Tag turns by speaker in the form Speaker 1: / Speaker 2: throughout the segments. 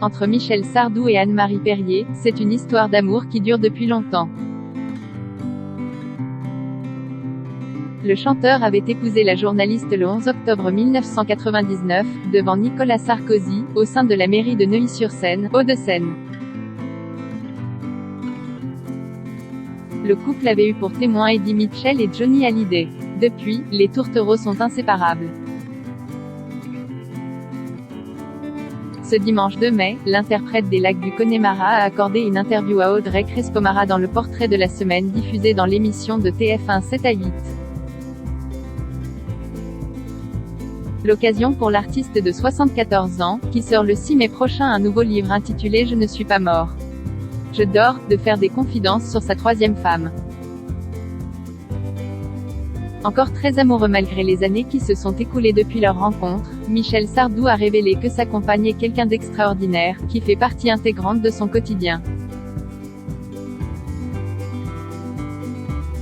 Speaker 1: Entre Michel Sardou et Anne-Marie Perrier, c'est une histoire d'amour qui dure depuis longtemps. Le chanteur avait épousé la journaliste le 11 octobre 1999, devant Nicolas Sarkozy, au sein de la mairie de Neuilly-sur-Seine, Hauts-de-Seine. Le couple avait eu pour témoins Eddie Mitchell et Johnny Hallyday. Depuis, les tourtereaux sont inséparables. Ce dimanche 2 mai, l'interprète des Lacs du Connemara a accordé une interview à Audrey Crespo-Mara dans le Portrait de la semaine diffusé dans l'émission de TF1 7 à 8. L'occasion pour l'artiste de 74 ans, qui sort le 6 mai prochain un nouveau livre intitulé Je ne suis pas mort. Je dors, de faire des confidences sur sa troisième femme. Encore très amoureux malgré les années qui se sont écoulées depuis leur rencontre, Michel Sardou a révélé que sa compagne est quelqu'un d'extraordinaire, qui fait partie intégrante de son quotidien.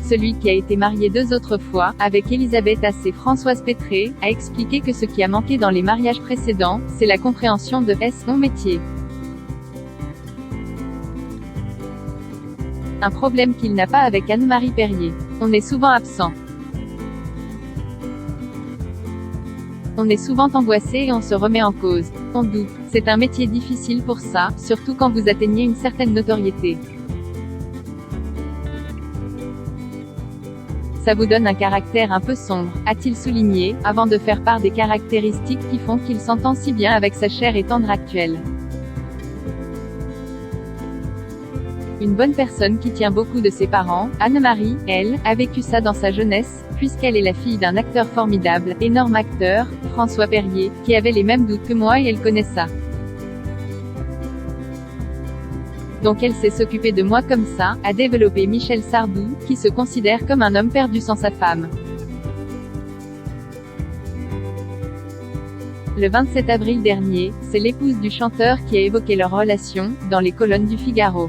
Speaker 1: Celui qui a été marié 2 autres fois, avec Elisabeth Haas et Françoise Pétré, a expliqué que ce qui a manqué dans les mariages précédents, c'est la compréhension de « est-ce mon métier ?» Un problème qu'il n'a pas avec Anne-Marie Perrier. On est souvent absent. On est souvent angoissé et on se remet en cause. On doute. C'est un métier difficile pour ça, surtout quand vous atteignez une certaine notoriété. Ça vous donne un caractère un peu sombre, a-t-il souligné, avant de faire part des caractéristiques qui font qu'il s'entend si bien avec sa chère et tendre actuelle. Une bonne personne qui tient beaucoup de ses parents, Anne-Marie, elle, a vécu ça dans sa jeunesse, puisqu'elle est la fille d'un acteur formidable, énorme acteur, François Perrier, qui avait les mêmes doutes que moi et elle connaît ça. Donc elle sait s'occuper de moi comme ça, a développé Michel Sardou, qui se considère comme un homme perdu sans sa femme. Le 27 avril dernier, c'est l'épouse du chanteur qui a évoqué leur relation, dans les colonnes du Figaro.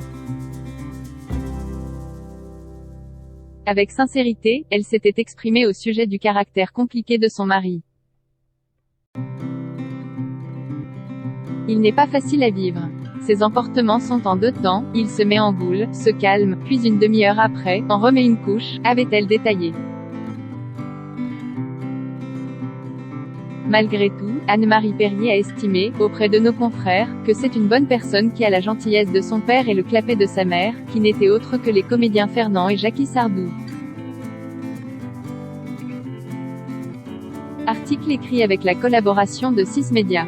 Speaker 1: Avec sincérité, elle s'était exprimée au sujet du caractère compliqué de son mari. Il n'est pas facile à vivre. Ses emportements sont en 2 temps, il se met en boule, se calme, puis une demi-heure après, en remet une couche, avait-elle détaillé. Malgré tout, Anne-Marie Perrier a estimé, auprès de nos confrères, que c'est une bonne personne qui a la gentillesse de son père et le clapet de sa mère, qui n'étaient autres que les comédiens Fernand et Jackie Sardou. Article écrit avec la collaboration de 6 médias.